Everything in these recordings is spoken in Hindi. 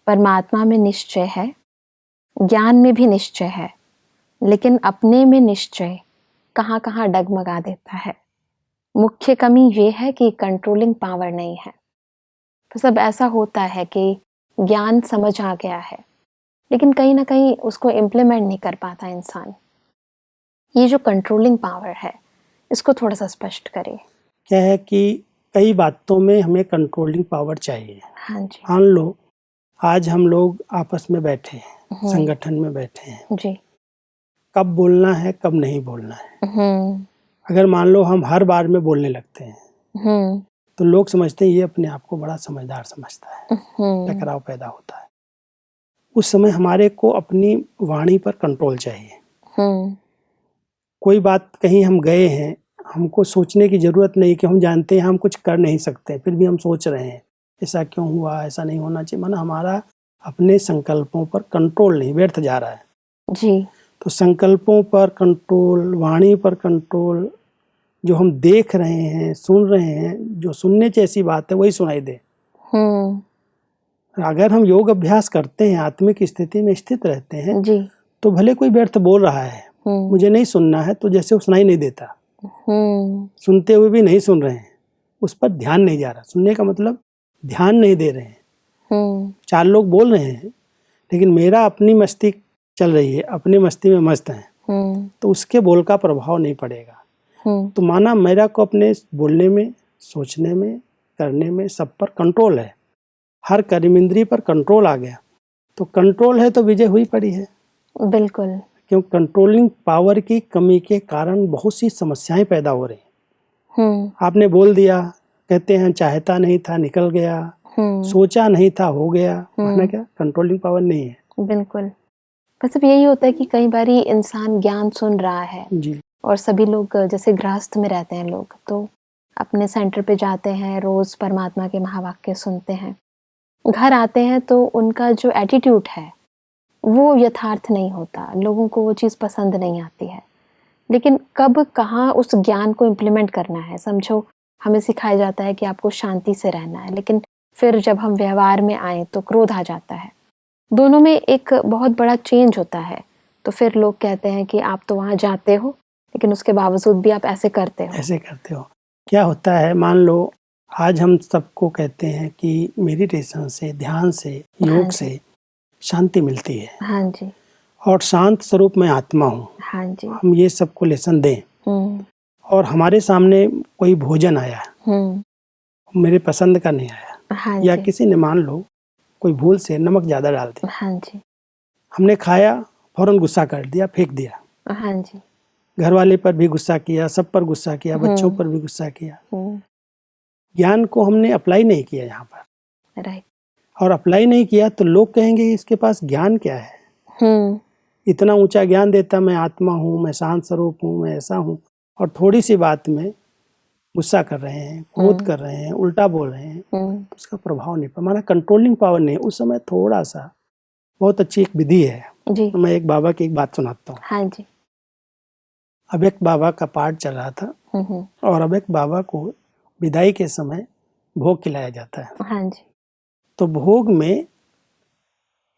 परमात्मा में निश्चय है, ज्ञान में भी निश्चय है, लेकिन अपने में निश्चय कहाँ कहाँ डगमगा देता है। मुख्य कमी ये है कि कंट्रोलिंग पावर नहीं है। तो सब ऐसा होता है कि ज्ञान समझ आ गया है, लेकिन कहीं ना कहीं उसको इम्प्लीमेंट नहीं कर पाता इंसान। ये जो कंट्रोलिंग पावर है, इसको थोड़ा सा स्पष्ट करिए। क्या है कि कई बातों में हमें कंट्रोलिंग पावर चाहिए। हाँ जी। मान लो आज हम लोग आपस में बैठे हैं, संगठन में बैठे हैं, जी। कब बोलना है कब नहीं बोलना है। अगर मान लो हम हर बार में बोलने लगते हैं तो लोग समझते हैं ये अपने आप को बड़ा समझदार समझता है, टकराव पैदा होता है। उस समय हमारे को अपनी वाणी पर कंट्रोल चाहिए। कोई बात कहीं हम गए हैं, हमको सोचने की जरूरत नहीं कि हम जानते हैं हम कुछ कर नहीं सकते, फिर भी हम सोच रहे हैं ऐसा क्यों हुआ, ऐसा नहीं होना चाहिए। माना हमारा अपने संकल्पों पर कंट्रोल नहीं, व्यर्थ जा रहा है जी। तो संकल्पों पर कंट्रोल, वाणी पर कंट्रोल, जो हम देख रहे हैं, सुन रहे हैं, जो सुनने जैसी बात है वही सुनाई दे। अगर हम योग अभ्यास करते हैं, आत्मिक स्थिति में स्थित रहते हैं जी। तो भले कोई व्यर्थ बोल रहा है, मुझे नहीं सुनना है, तो जैसे वो सुनाई नहीं देता। सुनते हुए भी नहीं सुन रहे हैं, उस पर ध्यान नहीं जा रहा। सुनने का मतलब ध्यान नहीं दे रहे हैं। चार लोग बोल रहे हैं लेकिन मेरा अपनी मस्ती चल रही है, अपनी मस्ती में मस्त है, तो उसके बोल का प्रभाव नहीं पड़ेगा। तो माना मेरा को अपने बोलने में, सोचने में, करने में सब पर कंट्रोल है, हर कर्मेंद्रिय पर कंट्रोल आ गया, तो कंट्रोल है तो विजय हुई पड़ी है। बिल्कुल। क्यों? कंट्रोलिंग पावर की कमी के कारण बहुत सी समस्याएं पैदा हो रही। आपने बोल दिया, कहते हैं चाहता नहीं था निकल गया, सोचा नहीं था हो गया, माना क्या? कंट्रोलिंग पावर नहीं है। बिल्कुल। मतलब यही होता है कि कई बारी इंसान ज्ञान सुन रहा है जी। और सभी लोग जैसे गृहस्थ में रहते हैं लोग, तो अपने सेंटर पे जाते हैं, रोज परमात्मा के महावाक्य सुनते हैं, घर आते हैं तो उनका जो एटीट्यूड है वो यथार्थ नहीं होता, लोगों को वो चीज़ पसंद नहीं आती है। लेकिन कब कहाँ उस ज्ञान को इम्प्लीमेंट करना है। समझो हमें सिखाया जाता है कि आपको शांति से रहना है, लेकिन फिर जब हम व्यवहार में आए तो क्रोध आ जाता है। दोनों में एक बहुत बड़ा चेंज होता है। तो फिर लोग कहते हैं कि आप तो वहाँ जाते हो लेकिन उसके बावजूद भी आप ऐसे करते हो। क्या होता है, मान लो आज हम सबको कहते हैं कि मेडिटेशन से, ध्यान से, योग से शांति मिलती है। हाँ जी। और शांत स्वरूप में आत्मा हूँ। हाँ जी। हम ये सबको लेसन दें और हमारे सामने कोई भोजन आया, मेरे पसंद का नहीं आया, हाँ या जी। किसी ने मान लो कोई भूल से नमक ज्यादा डाल दिया, हाँ जी। हमने खाया, फौरन गुस्सा कर दिया, फेंक दिया। हाँ जी। घर वाले पर भी गुस्सा किया, सब पर गुस्सा किया, बच्चों पर भी गुस्सा किया। ज्ञान को हमने अप्लाई नहीं किया यहाँ पर। राइट। और अप्लाई नहीं किया तो लोग कहेंगे इसके पास ज्ञान क्या है, इतना ऊंचा ज्ञान देता, मैं आत्मा हूँ, मैं शांत स्वरूप हूँ, मैं ऐसा हूँ, और थोड़ी सी बात में गुस्सा कर रहे हैं, क्रोध कर रहे हैं, उल्टा बोल रहे हैं, तो उसका प्रभाव नहीं पड़ा। हमारा कंट्रोलिंग पावर नहीं। उस समय थोड़ा सा, बहुत अच्छी एक विधि है जी। मैं एक बाबा की एक बात सुनाता हूँ। हाँ जी। अब एक बाबा का पाठ चल रहा था और अब एक बाबा को विदाई के समय भोग खिलाया जाता है। हाँ जी। तो भोग में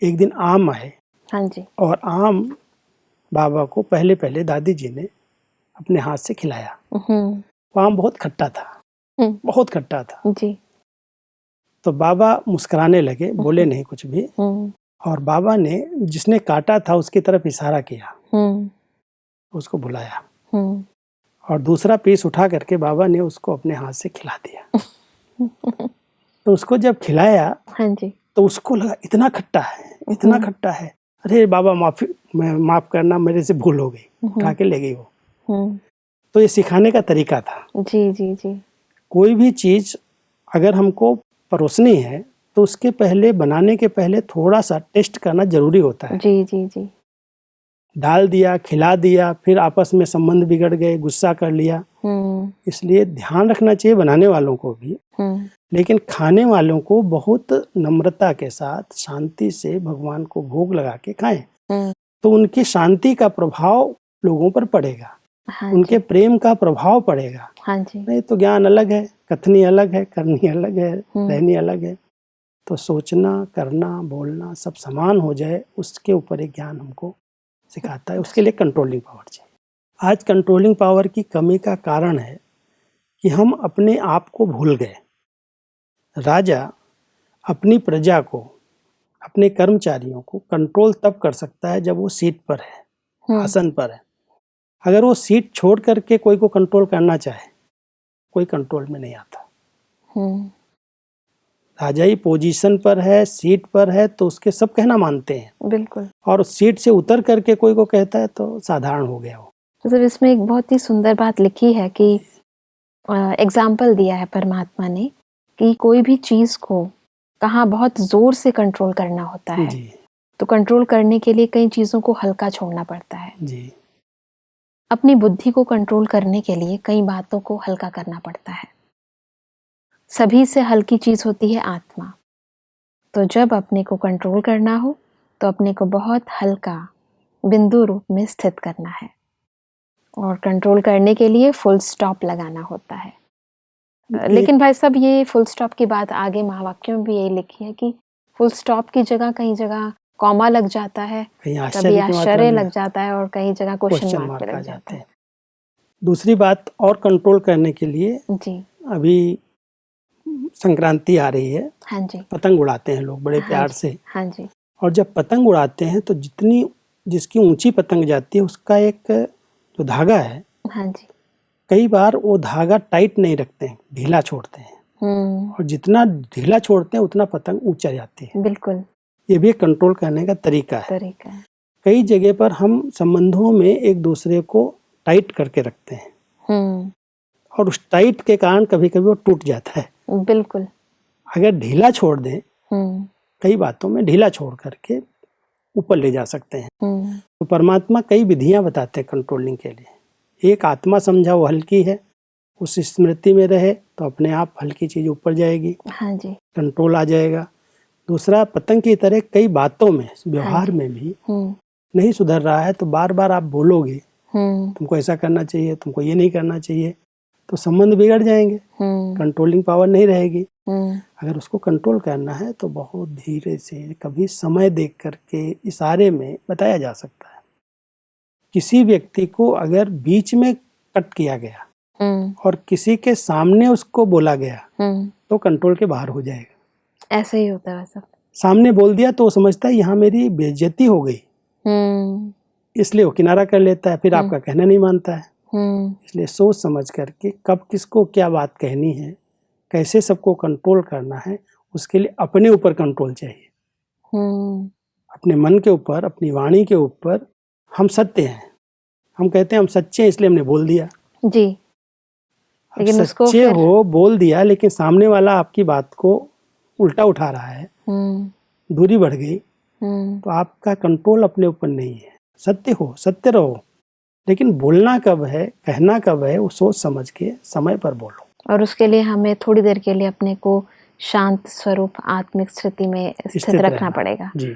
एक दिन आम आए। हाँ जी। और आम बाबा को पहले पहले दादी जी ने अपने हाथ से खिलाया। वो आम बहुत खट्टा था, बहुत खट्टा था जी। तो बाबा मुस्कुराने लगे, बोले नहीं कुछ भी। और बाबा ने जिसने काटा था उसकी तरफ इशारा किया, उसको बुलाया और दूसरा पीस उठा करके बाबा ने उसको अपने हाथ से खिला दिया। तो उसको जब खिलाया, हाँ जी, तो उसको लगा इतना खट्टा है, इतना खट्टा है, अरे बाबा माफ करना, मेरे से भूल हो गई, उठा के ले गई वो। तो ये सिखाने का तरीका था। जी जी जी। कोई भी चीज अगर हमको परोसनी है तो उसके पहले, बनाने के पहले थोड़ा सा टेस्ट करना जरूरी होता है। जी जी जी। डाल दिया, खिला दिया, फिर आपस में संबंध बिगड़ गए, गुस्सा कर लिया। इसलिए ध्यान रखना चाहिए बनाने वालों को भी, लेकिन खाने वालों को बहुत नम्रता के साथ शांति से भगवान को भोग लगा के खाएं, तो उनकी शांति का प्रभाव लोगों पर पड़ेगा। हाँ, उनके प्रेम का प्रभाव पड़ेगा। हाँ जी। नहीं तो ज्ञान अलग है, कथनी अलग है, करनी अलग है, रहनी अलग है। तो सोचना, करना, बोलना सब समान हो जाए, उसके ऊपर एक ज्ञान हमको सिखाता है। उसके लिए कंट्रोलिंग पावर चाहिए। आज कंट्रोलिंग पावर की कमी का कारण है कि हम अपने आप को भूल गए। राजा अपनी प्रजा को, अपने कर्मचारियों को कंट्रोल तब कर सकता है जब वो सीट पर है, आसन पर है। अगर वो सीट छोड़ करके कोई को कंट्रोल करना चाहे, कोई कंट्रोल में नहीं आता। राजा ही पोजीशन पर है, सीट पर है, तो उसके सब कहना मानते हैं। बिल्कुल। और सीट से उतर करके कोई को कहता है तो साधारण हो गया वो। तो सर इसमें एक बहुत ही सुंदर बात लिखी है कि एग्जाम्पल दिया है परमात्मा ने कि कोई भी चीज को कहाँ बहुत जोर से कंट्रोल करना होता है जी। तो कंट्रोल करने के लिए कई चीजों को हल्का छोड़ना पड़ता है। जी। अपनी बुद्धि को कंट्रोल करने के लिए कई बातों को हल्का करना पड़ता है। सभी से हल्की चीज होती है आत्मा। तो जब अपने को कंट्रोल करना हो तो अपने को बहुत हल्का बिंदु रूप में स्थित करना है और कंट्रोल करने के लिए फुल स्टॉप लगाना होता है। लेकिन भाई साहब ये फुल स्टॉप की बात आगे महावाक्यों में भी यही लिखी है कि फुल स्टॉप की जगह कई जगह कॉमा लग जाता है, कभी आश्चर्य लग जाता है और कई जगह क्वेश्चन मार्क लग जाता है। दूसरी बात और कंट्रोल करने के लिए जी, अभी संक्रांति आ रही है। हाँ जी। पतंग उड़ाते हैं लोग बड़े प्यार से। हाँ जी। और जब पतंग उड़ाते हैं तो जिसकी ऊंची पतंग जाती है उसका एक जो धागा है, हाँ जी, कई बार वो धागा टाइट नहीं रखते हैं, ढीला छोड़ते हैं। और जितना ढीला छोड़ते हैं उतना पतंग ऊंचा जाती है। बिल्कुल। ये भी एक कंट्रोल करने का तरीका है। कई जगह पर हम संबंधों में एक दूसरे को टाइट करके रखते हैं और उस टाइट के कारण कभी कभी वो टूट जाता है। बिल्कुल। अगर ढीला छोड़ दें, कई बातों में ढीला छोड़ करके ऊपर ले जा सकते हैं। तो परमात्मा कई विधियां बताते हैं कंट्रोलिंग के लिए। एक आत्मा समझा वो हल्की है, उस स्मृति में रहे तो अपने आप हल्की चीज ऊपर जाएगी। हाँ जी, कंट्रोल आ जाएगा। दूसरा, पतंग की तरह कई बातों में, व्यवहार में भी नहीं सुधर रहा है तो बार बार आप बोलोगे तुमको ऐसा करना चाहिए, तुमको ये नहीं करना चाहिए, तो संबंध बिगड़ जाएंगे, कंट्रोलिंग पावर नहीं रहेगी। अगर उसको कंट्रोल करना है तो बहुत धीरे से, कभी समय देख करके, इशारे में बताया जा सकता है। किसी व्यक्ति को अगर बीच में कट किया गया और किसी के सामने उसको बोला गया तो कंट्रोल के बाहर हो जाएगा। ऐसा ही होता है। सब सामने बोल दिया तो वो समझता है यहाँ मेरी बेइज्जती हो गई, इसलिए वो किनारा कर लेता है, फिर आपका कहना नहीं मानता है। इसलिए सोच समझ करके कब किसको क्या बात कहनी है, कैसे सबको कंट्रोल करना है, उसके लिए अपने ऊपर कंट्रोल चाहिए। अपने मन के ऊपर, अपनी वाणी के ऊपर। हम सत्य हैं, हम कहते हैं हम सच्चे हैं इसलिए हमने बोल दिया जी, लेकिन सच्चे हो बोल दिया, लेकिन सामने वाला आपकी बात को उल्टा उठा रहा है, दूरी बढ़ गई, तो आपका कंट्रोल अपने ऊपर नहीं है। सत्य हो, सत्य रहो, लेकिन बोलना कब है, कहना कब है, वो सोच समझ के समय पर बोलो। और उसके लिए हमें थोड़ी देर के लिए अपने को शांत स्वरूप आत्मिक स्थिति में स्थित रखना पड़ेगा जी।